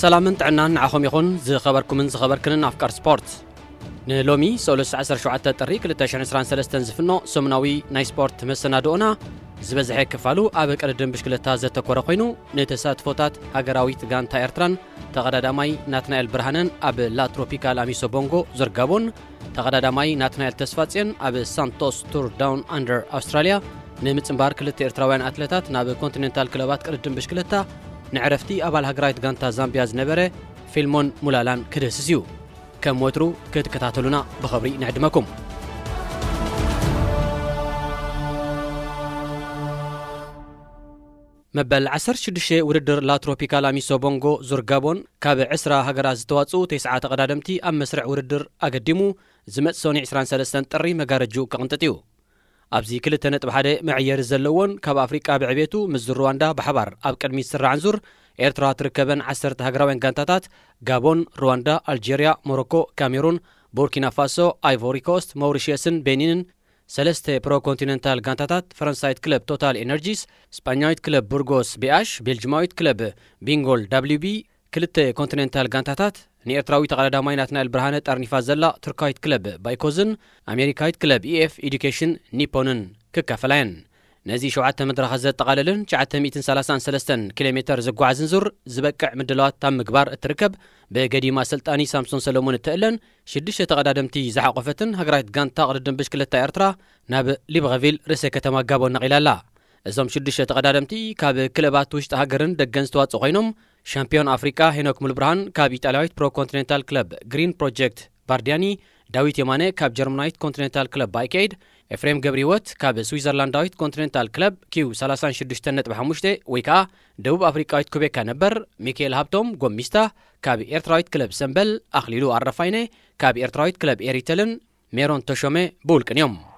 سلامن طعنان نعخم يخون زخبركم زخبركن أفكار سبورت نلومي سولس 17 طريق 2023 زفنو سمناوي ناي سبورت مسنادونا زبزح كفالو أبك قدم بشكلتا زتكور خوينو نتساتفوتات هاغراويت غانتا إرتران تغداداماي ناتنائيل برهانن أب لا تروبيكال أميسو بونغو زرغابون تغداداماي ناتنائيل تسفاتسين أب سانتوس تور داون أندر أستراليا نمتصمبار كلتا إرتراويان أتلتات ناب كونتيننتال كلوبات قدم بشكلتا نعرفتي أبال هاغراويت غانتا زامبيا زنبره فيلمون مولالان كدسسيو كم وترو كتكتاتلونا بخبري نعدمكم مبل 16 ودر لا تروبيكال أميسو بونغو زرغابون كاب 10 هاغرا زتواصو 9 تقدادمتي أم مسرع ودر أقدمو زمت سوني 23 طري مغارجو كقنطتيو أبزي كلتا نطب حدا معيار زلون كاب أفريقيا بعبيتو مز رواندا بحبار أب قدمي سر عنزور إيرترا تركبن 10 هاغراوين غانتاتات غابون رواندا الجيريا موروكو كاميرون بوركينا فاسو ايفوري كوست موريشيسن بنين سلسته برو كونتيننتال غانتاتات فرنسايت كلب توتال انرجيس اسبانيايت كلب بورغوس بياش بلجمايت كلب بينغول دبليو بي كلته كونتيننتال غانتاتات نيرتراوي تقداماي ناتنائيل برهانه طرنيفا زلا تركايت كلب بايكوزن امريكايت كلب اي اف اديوكيشن نيبونن ككفلاين نزي شوعات مدرخ زت تقللن 933 كيلومتر زغعازن زور زبقع مدلوات تام مغبار التركب بقديما سلطاني سامسون سلمون تقلن 6 تقدادمتي زحقفتن هاغرايت غانتا قدم بشكلتا إرترا ناب ليبغافيل رسه كتما غابون نقيلالا ازم 6 تقدادمتي كاب كلبات وشت هاغرن دغن استواصو خوينم شامبيون افريكا هينوك ملبرهان كاب ايطاليايت برو كونتيننتال كلب جرين بروجكت باردياني داويت يمانه كاب جرمنايت كونتيننتال كلب بايكيد إفريم جبريوت كاب سويسرلاندايت كونتيننتال كلب كيو 36.5 ويكا دبوب أفريقايت كوبيكا نبر ميكيل هابتوم غوميستا كاب إيرترايت كلب سمبل أخليلو عرفاينه كاب إيرترايت كلب إيريتلن ميرون توشومي بولكنيوم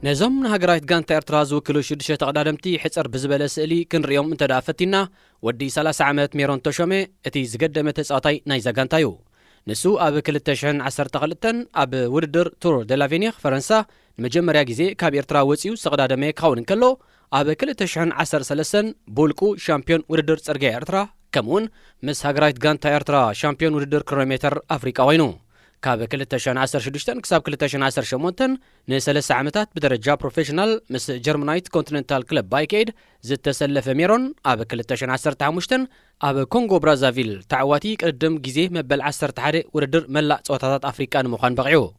نظام هاغرايت غانتا إيرترا زوكلو 6 تقدادمتي حصر بزبل سئلي كنريوم انت دافتينا ودي 30 عامات ميرون توشومي اتي زقدمه تصاطاي نايزا غانتايو نسو أب 2012 أب ودر تور دلافينيغ فرنسا مجمريا غيزي كاب إيرترا وصيو سقدادمي كاون كلو أب 2013 بولكو شامبيون ودر صرغي إيرترا كمون مس هاغرايت غانتا إيرترا شامبيون ودر كيلومتر أفريقا وينو كاب 2016 كساب 2018 ن3 عامات بدرجه بروفيشنال مس جرمنايت كونتيننتال كلب بايكيد زتسلف ميرون أب 2015 أب كونغو برازافيل تعواتي قدم غيزي مبل 11 ودر ملا صوتات أفريقا نمخان بقعو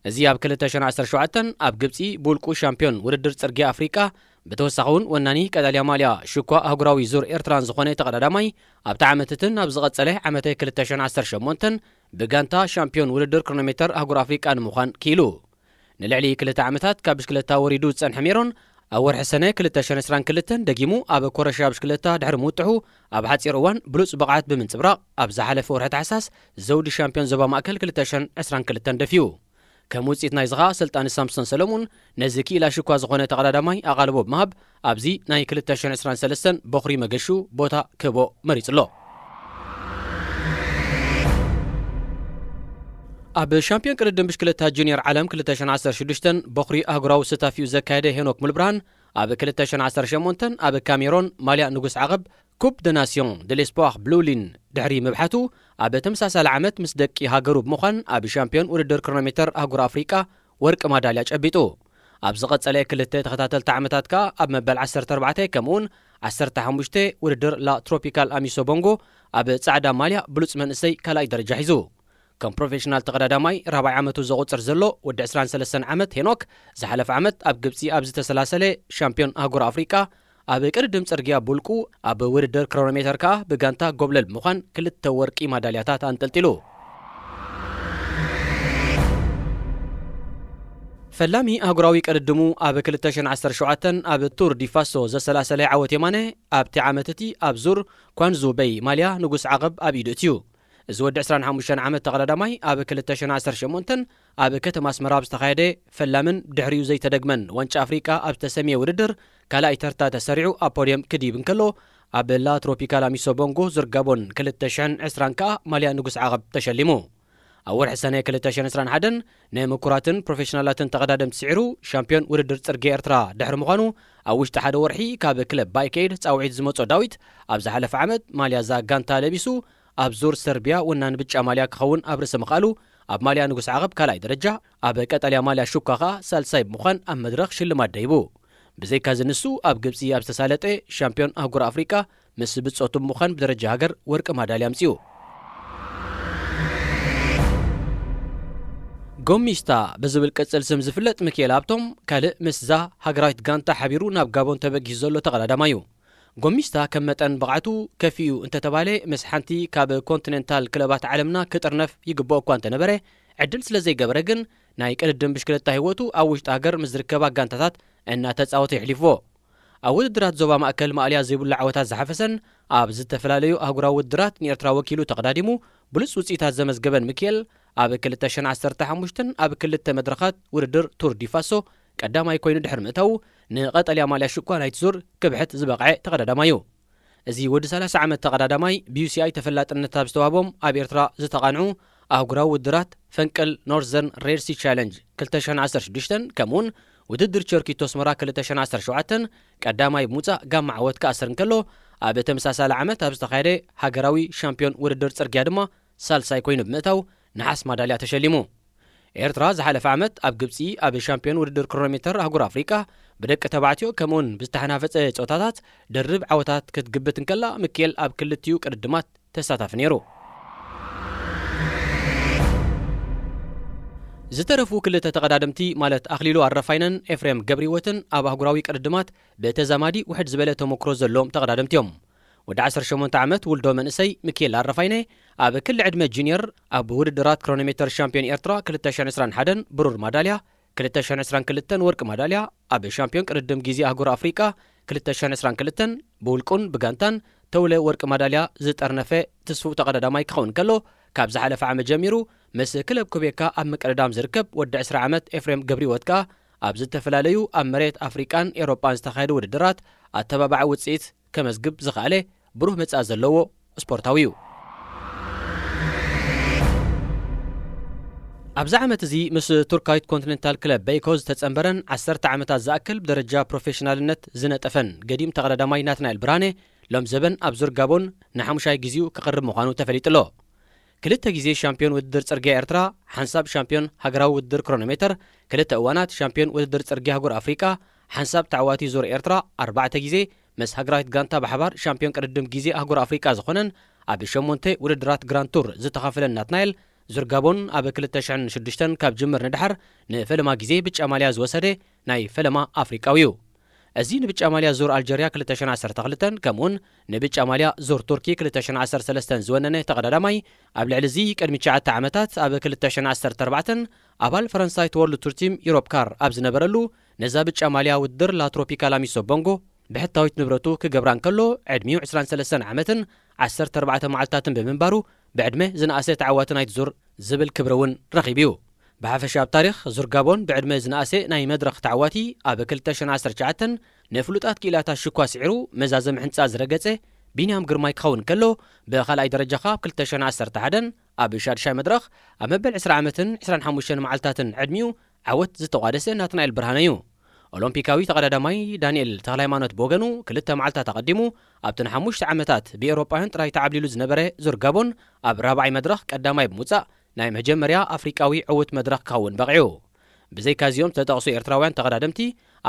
ازي أب 2017 أب جبسي بولكو شامبيون ودر صرغي أفريقا بتوسخون وناني كداليا ماليا شكوا هاغراوي زور إيرتران زخونه تقداداماي أب تعمتتن أب زغصله عامته 2018 بغانتا شامبيون ودر كرونومتر هاغور أفريقا نمخان كيلو نلعلي كلتا عامتات كابشكلتا وريدو صن حميرون أور حسنة 2022 دقيمو أب كورشا بشكلتا دحر موتحو أب حصير وان بلوص بقعات بمنصبراق أب زحلف ورحت عساس زود شامبيون زبا ماكل 2022 دفيو كموصيت نايزغا سلطان سامسون سلمون نزكي لا شكوا زخونه تقداداماي أغالبو بمهب أبزي ناي 2023 بخري مغشو بوتا كبو مريصلو أب شامبيون قدم بشكلتا جونيور عالم 2016 بخري أهغراو ستافيو زكايده هينوك ملبرهان أب 2018 أب كاميرون ماليا نغوس عقب كوب دو ناسيون دي ليسبوار بلولين دحري مبحثو أب تمساسل عامت مسدقي هاغرو بمخان أب شامبيون ودر كرونومتر أهغور أفريقا ورق ميداليا عبيتو أب زغصله كلته تخاتلت عامتات كا أب مبل 14 كمون 15 ودر لا تروبيكال أميسو بونغو أب صعدا ماليا بلوص منسي كلاي درجه حيزو كم بروفيشنال تقداداماي رابع عامتو زغوصر زلو ود 23 عامت هينوك زحلف عامت أب جبسي أب زتسلاسله شامبيون أهغور أفريقا أب قدم صرغيا بولكو أب ودر كرونومتر كا بغانتا غوبلل مخان كلته ورقي ميدالياتات انطلطلو فلامي أهغراوي قدمو أب 2017 أب تور دي فاسو زسلاسله عوت يمانه أب تعامتتي أب زور كوانزو بي ماليا نغوس عقب أب يدتيو زود 25 عامت تقداداماي أب 2018 أب كتما اسمرا بستخايده فلامن دحريو زي تدغمن وانچ أفريقا أب تسميه ودر كالا إترتا تسريعو أبوديوم كديبن كلو أب لا تروبيكال أميسو بونغو زرغابون 2020 كا ماليا نغوس عقب تشلمو ኣብ ወርሒ ሰነ 2021 ንምኩራትን ፕሮፌሽናላትን ተቐዳደምቲ ስዒሩ ሻምፒዮን ውድድር ጽርግያ ኤርትራ ድሕሪ ምዃኑ ኣብ ውሽጢ ሓደ ወርሒ ካብ ክለብ ባይከይድ ጻውዒት ዝመጾ ዳዊት ኣብ ዝሓለፈ ዓመት ማልያ ዛ ጋንታ ለቢሱ ኣብ ዙር ሰርቢያ ወናን ብጫ ማልያ ክኸውን ኣብ ርእሲ ምኽኣሉ ኣብ ማልያ ንጉስ ዓቐብ ካልኣይ ደረጃ ኣብ ቀጠልያ ማልያ ሹካ ኸኣ ሳልሳይ ብምዃን ኣብ መድረኽ ሽልማት ደይቡ ብዘይካ ዝንሱ ኣብ ግብፂ ኣብ ዝተሳለጠ ሻምፒዮን ኣህጉር ኣፍሪቃ ምስ ብጾቱ ብምዃን ብደረጃ ሃገር ወርቂ ማዳልያ ኣምፂኡ ጎሚስታ ብዝብል ቅጽል ስም ዝፍለጥ ሚካኤል ሃብቶም ካልእ ምስዛ ሃገራዊት ጋንታ ሓቢሩ ናብ ጋቦን ተበጊሱ ዘሎ ተቐዳዳማ እዩ ጎሚስታ ከም መጠን ብቕዓቱ ከፊኡ እንተተባለ ምስ ሓንቲ ካብ ኮንቲኔንታል ክለባት ዓለምና ክጥርነፍ ይግብኦ እኳ እንተነበረ ዕድል ስለ ዘይገበረ ግን ናይ ቅድድም ብሽክለታ ህይወቱ ኣብ ውሽጢ ሃገር ምስ ዝርከባ ጋንታታት እናተጻወተ ይሕሊፍዎ ኣብ ውድድራት ዞባ ማእከል ማእልያ ዘይብሉ ዓወታት ዝሓፈሰን ኣብ ዝተፈላለዩ ኣህጉራዊ ውድድራት ንኤርትራ ወኪሉ ተቐዳዲሙ ብሉጽ ውጽኢታት ዘመዝገበን ሚካኤል ኣብ 2015 ኣብ ክልተ መድረኻት ውድድር ቱር ዲፋሶ ቀዳማይ ኮይኑ ድሕሪ ምእታው ንቐጠልያ ማልያ ሹኳ ናይቲ ዙር ክብሕት ዝበቕዐ ተቐዳዳማ እዩ እዚ ወዲ 30 ዓመት ተቐዳዳማይ ቢዩሲኣይ ተፈላጥነት ኣብ ዝተዋህቦም ኣብ ኤርትራ ዝተቓንዑ ኣህጉራዊ ውድድራት ፈንቅል ኖርዘርን ሬድሲ ቻሌንጅ 2016 ከምኡውን ውድድር ቸርኪቶ ስመራ 2017 ቀዳማይ ብምውፃእ ጋማ ዓወት ክኣስር እንከሎ ኣብ ተመሳሳሊ ዓመት ኣብ ዝተኻየደ ሃገራዊ ሻምፒዮን ውድድር ጽርግያ ድማ ሳልሳይ ኮይኑ ብምእታው ነሓስ ማዳልያ ተሸሊሙ ኤርትራ ዝሓለፈ ዓመት ኣብ ግብፂ ኣብ ሻምፒዮን ውድድር ክሮኖሜተር ኣህጉር ኣፍሪቃ ብደቂ ተባዕትዮ ከምኡውን ብዝተሓናፈፀ ፆታታት ደርብ ዓወታት ክትግብት እንከላ ሚካኤል ኣብ ክልቲኡ ቅድድማት ተሳታፊ ነይሩ ዝተረፉ ክልተ ተቐዳድምቲ ማለት ኣኽሊሉ ኣረፋይነን ኤፍሬም ገብሪወትን ኣብ ኣህጉራዊ ቅድድማት ብተዛማዲ ውሕድ ዝበለ ተመክሮ ዘለዎም ተቐዳድምቲ እዮም ወዲ 18 ዓመት ውልዶ መንእሰይ ሚካኤል ኣረፋይነ ኣብ ክሊ ዕድመ ጁኒየር ኣብ ውድድራት ክሮኖሜተር ሻምፒዮን ኤርትራ 2021 ብሩር ማዳልያ 2022 ወርቂ ማዳልያ ኣብ ሻምፒዮን ቅድድም ጊዜ ኣህጉር ኣፍሪቃ 2022 ብውልቁን ብጋንታን ተውለ ወርቂ ማዳልያ ዝጠርነፈ ትስፉ ተቐዳዳማይ ክኸውን ከሎ ካብ ዝሓለፈ ዓመት ጀሚሩ ምስ ክለብ ኩቤካ ኣብ መቀዳዳም ዝርከብ ወዲ 20 ዓመት ኤፍሬም ገብሪወት ከኣ ኣብ ዝተፈላለዩ ኣብ መሬት ኣፍሪቃን ኤሮጳን ዝተኻየዱ ውድድራት ኣተባባዒ ውፅኢት ከመዝግብ ዝኽኣለ ብሩህ መጻእ ዘለዎ ስፖርታዊ እዩ ኣብዚ ዓመት እዚ ምስ ቱርካዊት ኮንቲኔንታል ክለብ ቤይኮዝ ተጸንበረን 10 ዓመታት ዝኣክል ብደረጃ ፕሮፌሽናልነት ዝነጠፈን ገዲም ተቐዳዳማይ ናትናኤል ብርሃኔ ሎም ዘበን ኣብ ዙር ጋቦን ንሓሙሻይ ጊዜኡ ክቐርብ ምዃኑ ተፈሊጡሎ ክልተ ጊዜ ሻምፒዮን ውድድር ጽርግያ ኤርትራ ሓንሳብ ሻምፒዮን ሃገራዊ ውድድር ክሮኖሜተር ክልተ እዋናት ሻምፒዮን ውድድር ጽርግያ ኣህጉር ኣፍሪቃ ሓንሳብ ተዓዋቲ ዙር ኤርትራ 4 ጊዜ ምስ ሃገራዊት ጋንታ ብሓባር ሻምፒዮን ቅድድም ጊዜ ኣህጉር ኣፍሪቃ ዝኾነን ኣብ 8 ውድድራት ግራንድ ቱር ዝተኻፈለን ናትናኤል ዙር ጋቦን ኣብ 2006 ካብ ጅምር ንድሓር ንፈለማ ጊዜ ብጫ ማልያ ዝወሰደ ናይ ፈለማ ኣፍሪቃዊ እዩ እዚ ንብጫ ማልያ ዙር ኣልጀርያ 2012 ከምኡውን ንብጫ ማልያ ዙር ቱርኪ 2013 ዝወነነ ተቐዳዳማይ ኣብ ልዕሊ እዚ ቅድሚ 9 ዓመታት ኣብ 2014 ኣባል ፈረንሳይ ተወርልድ ቱር ቲም ዩሮፕ ካር ኣብ ዝነበረሉ ነዛ ብጫ ማልያ ውድድር ላትሮፒካል አሚሶ ቦንጎ ብሕታዊት ንብረቱ ክገብራ እንከሎ ዕድሚኡ 23 ዓመትን 14 መዓልታትን ብምንባሩ ብዕድመ ዝነኣሰ ተዓዋቲ ናይቲ ዙር ዝብል ክብሪ እውን ረኺቡ እዩ ብሓፈሻ ኣብ ታሪክ ዙር ጋቦን ብዕድመ ዝነኣሰ ናይ መድረኽ ተዓዋቲ ኣብ 2019 ንፍሉጣት ክኢላታት ሽኳ ስዒሩ መዛዘም ሕንፃ ዝረገፀ ቢንያም ግርማይ ክኸውን ከሎ ብኻልኣይ ደረጃ ኣብ 2011 ኣብ ሻድሻይ መድረኽ ኣብ መበል 20 ዓመትን 25 መዓልታትን ዕድሚኡ ዓወት ዝተቋደሰ ናትናኤል ብርሃነ እዩ ኦሎምፒካዊ ተቐዳዳማይ ዳንኤል ተኽለሃይማኖት ብወገኑ 2 መዓልታት ተቐዲሙ ኣብቲ 5 ዓመታት ብኤውሮጳውያን ጥራይ ተዓብሊሉ ዝነበረ ዙር ጋቦን ኣብ 4ይ መድረኽ ቀዳማይ ብምውፃእ ናይ መጀመርያ ኣፍሪቃዊ ዕውት መድረኽ ክኸውን በቒዑ ብዘይካ እዚኦም ዝተጠቕሱ ኤርትራውያን ተቐዳደምቲ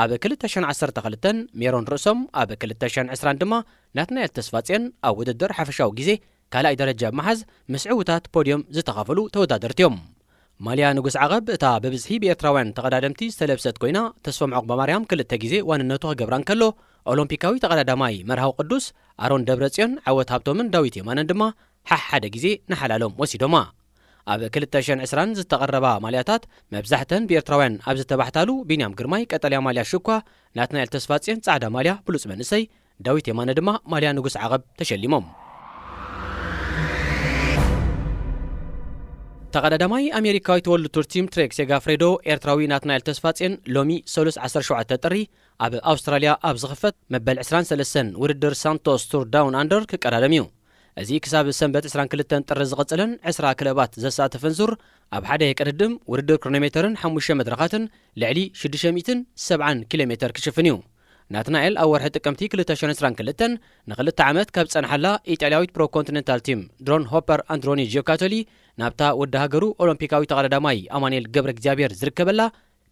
ኣብ 2012 ሜሮን ርእሶም ኣብ 2020 ድማ ናትናኤል ተስፋፅን ኣብ ውድድር ሓፈሻዊ ጊዜ ካልኣይ ደረጃ መሓዝ ምስ ዕውታት ፖድዮም ዝተኻፈሉ ተወዳደርቲ እዮም ማልያ ንጉስ ዓቐብ እታ በብዝሒ ብኤርትራውያን ተቐዳደምቲ ዝተለብሰት ኮይና ተስፎም ዕቑባ ማርያም 2 ጊዜ ዋንነቱ ክገብራ እንከሎ ኦሎምፒካዊ ተቐዳዳማይ መርሃዊ ቅዱስ ኣሮን ደብረጽዮን ዓወት ሃብቶምን ዳዊት የማነን ድማ ሓደ ጊዜ ንሓላሎም ወሲዶማ ኣብ 2020 ዝተቐረባ ማልያታት መብዛሕተን ብኤርትራውያን ኣብ ዝተባሕታሉ ቢንያም ግርማይ ቀጠልያ ማልያ ሽኳ ናትናኤል ተስፋፅን ጻዕዳ ማልያ ብሉጽ መንእሰይ ዳዊት የማነ ድማ ማልያ ንጉስ ዓቐብ ተሸሊሞም ተቐዳዳማይ ኣሜሪካዊ ተወልድ ቱር ቲም ትሬክ ሴጋፍሬዶ ኤርትራዊ ናትናኤል ተስፋፅን ሎሚ 17 ጥሪ ኣብ ኣውስትራልያ ኣብ ዝኽፈት መበል 23 ውድድር ሳንቶስ ቱር ዳውን ኣንደር ክቀዳደም እዩ እዚ ክሳብ ሰንበት 22 ጥሪ ዝቕጽልን 20 ክለባት ዘሳተፈን ዙር ኣብ ሓደ የቀድድም ውድድር ክሮኖሜተርን 5 መድረኻትን ልዕሊ 670 ኪሎ ሜተር ክሽፍን እዩ። ናትናኤል ኣብ ወርሒ ጥቅምቲ 2022 ንክልተ ዓመት ካብ ጸንሓላ ኢጣልያዊት ፕሮ ኮንቲኔንታል ቲም ድሮን ሆፐር አንድሮኒ ጂዮካቶሊ ናብታ ወዲ ሃገሩ ኦሎምፒካዊ ተቐዳዳማይ ኣማኑኤል ገብረ እግዚኣብሔር ዝርከበላ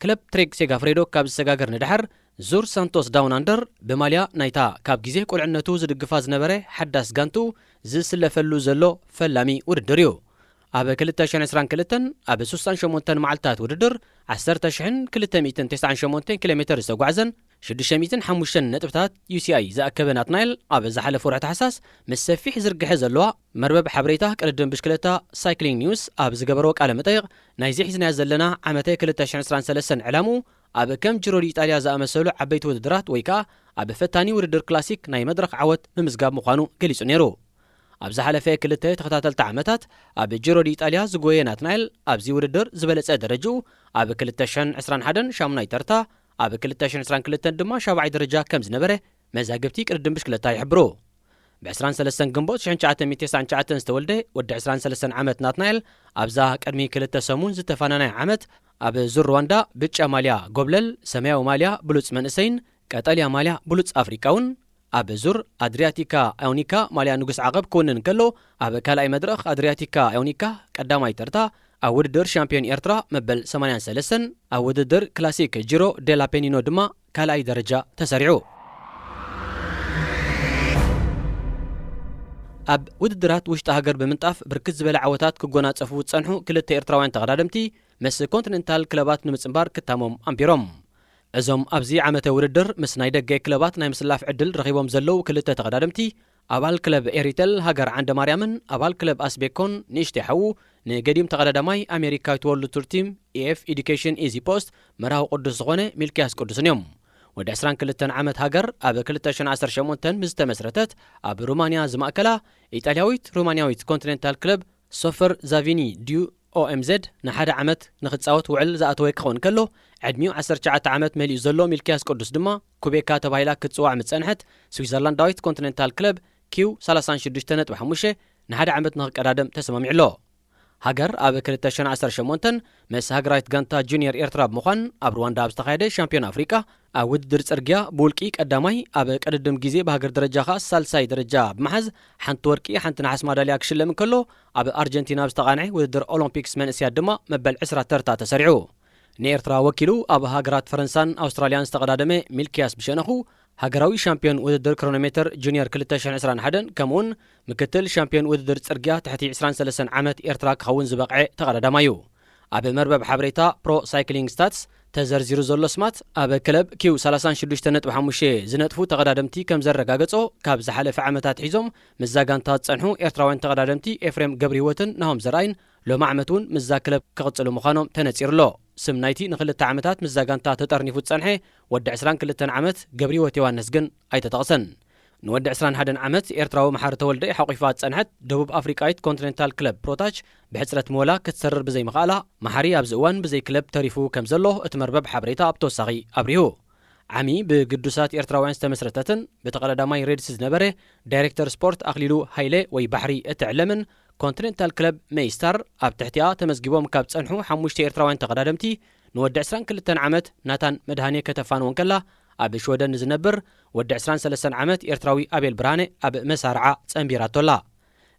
ክለብ ትሬግ ሴጋፍሬዶ ካብ ዝሰጋገር ንድሕር ዙር ሳንቶስ ዳውን አንደር ብማልያ ናይታ ካብ ግዜ ቁልዕነቱ ዝድግፋ ዝነበረ ሓዳስ ጋንቱ ዝስለፈሉ ዘሎ ፈላሚ ውድድር እዩ። ኣብ 2022 ኣብ 68 መዓልትታት ውድድር 10,298 ኪሎ ሜተር ዝተጓዕዘን 605 ነጥብታት UCI ዝኣከበ ናትናኤል ኣብ ዝሓለፈ ወርሒ ታሕሳስ ምስ ሰፊሕ ዝርግሐ ዘለዋ መርበብ ሓበሬታ ቅድድም ብሽክለታ ሳይክሊንግ ኒውስ ኣብ ዝገበሮ ቃለ መጠይቕ ናይ ሒዝናዮ ዘለና ዓመተ 2023 ዕላሙ ኣብ ከም ጂሮ ኢጣልያ ዝኣመሰሉ ዓበይቲ ውድድራት ወይ ከዓ ኣብ ፈታኒ ውድድር ክላሲክ ናይ መድረኽ ዓወት ምምዝጋብ ምዃኑ ገሊጹ ነይሩ። ኣብ ዝሓለፈ ክልተ ተኸታተልቲ ዓመታት ኣብ ጂሮ ኢጣልያ ዝጎየ ናትናኤል ኣብዚ ውድድር ዝበለጸ ደረጃኡ ኣብ 2021 ሻሙናይ ተርታ ኣብ 2022 ድማ 7ይ ደረጃ ከም ዝነበረ መዛግብቲ ቅድድም ብሽክለታ ይሕብሩ። ብ23 ግንቦት 1999 ዝተወልደ ወዲ 23 ዓመት ናትናኤል ኣብዛ ቅድሚ ክልተ ሰሙን ዝተፋናናይ ዓመት ኣብ ዙር ሩዋንዳ ብጫ ማልያ ጎብለል፣ ሰማያዊ ማልያ ብሉጽ መንእሰይን፣ ቀጠልያ ማልያ ብሉጽ ኣፍሪቃውን ኣብ ዙር ኣድሪያቲካ ኣዮኒካ ማልያ ንጉስ ዓቐብ ክውንን ከሎ ኣብ ካልኣይ መድረኽ ኣድሪያቲካ ኣዮኒካ ቀዳማይ ተርታ ኣብ ውድድር ሻምፒዮን ኤርትራ መበል 83 ኣብ ውድድር ክላሲክ ጂሮ ዴላ ፔኒኖ ድማ ካልኣይ ደረጃ ተሰሪዑ። ኣብ ውድድራት ውሽጢ ሃገር ብምንጣፍ ብርክት ዝበለ ዓወታት ክጎናጸፉ ዝጸንሑ ክልተ ኤርትራውያን ተቐዳደምቲ ምስ ኮንቲኔንታል ክለባት ንምጽንባር ክታሞም ኣንቢሮም። እዞም ኣብዚ ዓመተ ውድድር ምስ ናይ ደገ ክለባት ናይ ምስላፍ ዕድል ረኺቦም ዘለዉ ክልተ ተቐዳደምቲ ኣባል ክለብ ኤሪተል ሃገር ዓንደ ማርያምን ኣባል ክለብ ኣስቤኮን ንእሽተይ ሓዉ ንገዲም ተቐዳዳማይ ኣሜሪካዊት ወርልድ ቱር ቲም ኤፍ ኤዱኬሽን ኢዚ ፖስት መራዊ ቅዱስ ዝኾነ ሚልክያስ ቅዱስን እዮም። ወዲ 22 ዓመት ሃገር ኣብ 2018 ምስ ተመስረተት ኣብ ሩማንያ ዝማእከላ ኢጣልያዊት ሩማንያዊት ኮንቲኔንታል ክለብ ሶፈር ዛቪኒ ዲዩ OMZ ንሓደ ዓመት ንኽጻወት ውዕል ዝኣተወ ክኸውን ከሎ ዕድሚኡ 19 ዓመት መሊኡ ዘሎ ሚልክያስ ቅዱስ ድማ ኩቤካ ተባሂላ ክትጽዋዕ ምጸንሐት ስዊዘርላንዳዊት ኮንቲኔንታል ክለብ ኪው 36.5 ንሓደ ዓመት ንኽቀዳደም ተሰማሚዑ ኣሎ። ሃገር ኣብ 2018 ምስ ሃገራዊት ጋንታ ጁኒየር ኤርትራ ብምዃን ኣብ ሩዋንዳ ኣብ ዝተኻየደ ሻምፒዮን ኣፍሪቃ ኣብ ውድድር ጽርግያ ብውልቂ ቀዳማይ ኣብ ቀድድም ግዜ ብሃገር ደረጃ ኸ ሳልሳይ ደረጃ ብምሓዝ ሓንቲ ወርቂ ሓንቲ ነሓስ ማዳልያ ክሽለም ከሎ ኣብ ኣርጀንቲና ብዝተቓንዐ ውድድር ኦሎምፒክስ መንእስያት ድማ መበል 20 ተርታ ተሰሪዑ። ንኤርትራ ወኪሉ ኣብ ሃገራት ፈረንሳን ኣውስትራልያን ዝተቐዳደመ ሚልክያስ ብሸነኹ ሃገራዊ ሻምፒዮን ውድድር ክሮኖሜተር ጁኒየር 2021 ከምኡውን ምክትል ሻምፒዮን ውድድር ጽርግያ ትሕቲ 23 ዓመት ኤርትራ ክኸውን ዝበቕዐ ተቐዳዳማ እዩ። ኣብ መርበብ ሓበሬታ ፕሮ ሳይክሊንግ ስታትስ ተዘርዚሩ ዘሎ ስማት ኣብ ክለብ ኪው 36.5 ዝነጥፉ ተቐዳደምቲ ከም ዘረጋገጾ ካብ ዝሓለፈ ዓመታት ሒዞም ምዛ ጋንታ ዝጸንሑ ኤርትራውያን ተቐዳደምቲ ኤፍሬም ገብሪ ህይወትን ናሆም ዘርኣይን ሎማ ዓመት እውን ምዛ ክለብ ክቕጽሉ ምዃኖም ተነጺሩ ኣሎ። ስም ናይቲ ንኽልተ ዓመታት ምዛ ጋንታ ተጠርኒፉ ዝጸንሐ ወዲ 22 ዓመት ገብሪ ህይወት ዮሃንስ ግን ኣይተጠቕሰን። ንወዲ 21 ዓመት ኤርትራዊ መሓር ተወልደ ሓቂፋ ዝጸንሐት ደቡብ ኣፍሪቃዊት ኮንቲኔንታል ክለብ ፕሮታች ብሕፅረት መወላ ክትሰርር ብዘይ ምኽኣላ መሓሪ ኣብዚ እዋን ብዘይ ክለብ ተሪፉ ከም ዘሎ እቲ መርበብ ሓበሬታ ብተወሳኺ ኣብሪሁ። ዓሚ ብግዱሳት ኤርትራውያን ዝተመስረተትን ብተቐዳዳማይ ሬድስ ዝነበረ ዳይሬክተር ስፖርት ኣኽሊሉ ሃይለ ወይ ባሕሪ እትዕለምን ኮንቲኔንታል ክለብ ሜይስታር ኣብ ትሕቲኣ ተመዝጊቦም ካብ ጸንሑ 5 ኤርትራውያን ተቐዳደምቲ ንወዲ 22 ዓመት ናታን መድሃኔ ከተፋንዎን ከላ ኣብ ሽወደን ዝነብር ወዲ 23 ዓመት ኤርትራዊ ኣቤል ብርሃነ ኣብ መሳርዓ ጸንቢራቶላ።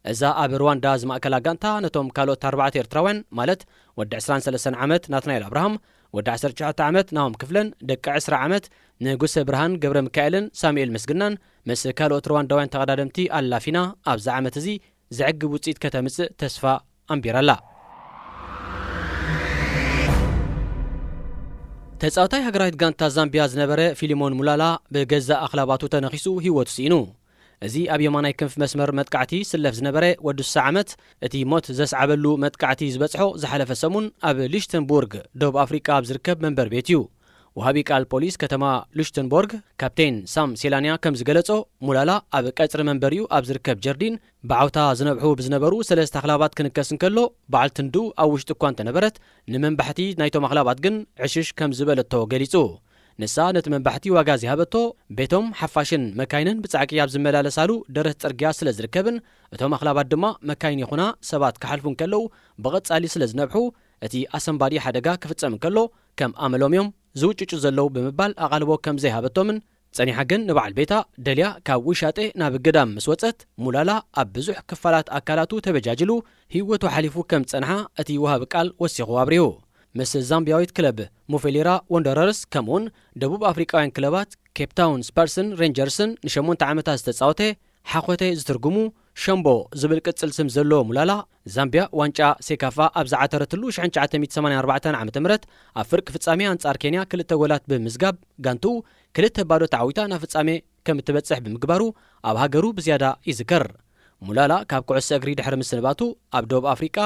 እዛ ኣብ ሩዋንዳ ዝማእከላ ጋንታ ነቶም ካልኦት 4 ኤርትራውያን ማለት ወዲ 23 ዓመት ናትናኤል ኣብርሃም፣ ወዲ 19 ዓመት ናሆም ክፍለን፣ ደቂ 20 ዓመት ንጉሰ ብርሃን ገብረ ሚካኤልን ሳሙኤል መስግናን ምስ ካልኦት ሩዋንዳውያን ተቐዳደምቲ ኣላፊና ኣብዚ ዓመት እዚ ዝዕግብ ውፅኢት ከተምጽእ ተስፋ ኣንቢራላ። ተጻዋታይ ሃገራዊት ጋንታ ዛምቢያ ዝነበረ ፊሊሞን ሙላላ ብገዛእ ኣኽላባቱ ተነኺሱ ህይወቱ ሲኢኑ። እዚ ኣብ የማናይ ክንፍ መስመር መጥቃዕቲ ስለፍ ዝነበረ ወዲ 60 ዓመት እቲ ሞት ዘስዓበሉ መጥቃዕቲ ዝበጽሖ ዝሓለፈ ሰሙን ኣብ ሉክሰምቡርግ ደቡብ ኣፍሪቃ ኣብ ዝርከብ መንበር ቤት እዩ። ወሃቢ ቃል ፖሊስ ከተማ ሉክሰምቡርግ ካፕቴን ሳም ሴላንያ ከም ዝገለጾ ሙላላ ኣብ ቀጽሪ መንበሪኡ ኣብ ዝርከብ ጀርዲን ብዓውታ ዝነብሑ ብዝነበሩ 3 ኣኽላባት ክንከስ እንከሎ በዓልትንዱ ኣብ ውሽጢ እኳ እንተነበረት ንመንባሕቲ ናይቶም ኣኽላባት ግን ዕሽሽ ከም ዝበለቶ ገሊጹ። ንሳ ነቲ መንባሕቲ ዋጋ ዝሃበቶ ቤቶም ሓፋሽን መካይንን ብጻዕቂ ኣብ ዝመላለሳሉ ደረት ጽርግያ ስለ ዝርከብን እቶም ኣኽላባት ድማ መካይን ይኹና ሰባት ክሓልፉን ከለዉ ብቐጻሊ ስለ ዝነብሑ እቲ ኣሰንባዲ ሓደጋ ክፍጸም ከሎ ከም ኣመሎም እዮም ዝውጭጩ ዘለዉ ብምባል ኣቓልቦ ከም ዘይሃበቶምን ጸኒሓ ግን ንበዓል ቤታ ደልያ ካብ ውሻጤ ናብ ገዳም ምስ ወጸት ሙላላ ኣብ ብዙሕ ክፋላት ኣካላቱ ተበጃጅሉ ህይወቱ ሓሊፉ ከም ጸንሓ እቲ ውሃብ ቃል ወሲኹ አብሪሁ ምስ ዛምቢያዊት ክለብ ሙፌሌራ ወንደረርስ ከምኡን ደቡብ ኣፍሪቃውያን ክለባት ኬፕታውን ስፐርስን ሬንጀርስን ን8 ዓመታት ዝተጻወተ ሓኾተይ ዝትርጉሙ ሸምቦ ዝብል ቅጽል ስም ዘለዎ ሙላላ ዛምቢያ ዋንጫ ሴካፋ ኣብ ዝዓተረትሉ 1984 ዓ.ም ኣብ ፍርቂ ፍጻሜ ኣንጻር ኬንያ 2 ጎላት ብምዝጋብ ጋንቱ 2 ባዶ ተዓዊታ ናብ ፍጻሜ ከም እትበጽሕ ብምግባሩ ኣብ ሃገሩ ብዝያዳ ይዝከር። ሙላላ ካብ ኩዕሶ እግሪ ድሕሪ ምስንባቱ ኣብ ደቡብ ኣፍሪቃ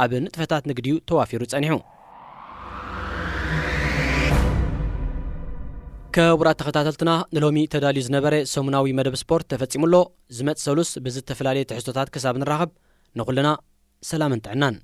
ኣብ ንጥፈታት ንግዲኡ ተዋፊሩ ጸኒሑ። ክቡራት ተኸታተልትና ንሎሚ ተዳልዩ ዝነበረ ሰሙናዊ መደብ ስፖርት ተፈጺሙሎ ዝመጽእ ሰሉስ ብዝተፈላለየ ትሕዝቶታት ክሳብ ንራኸብ ንኹልና ሰላምን ጥዕናን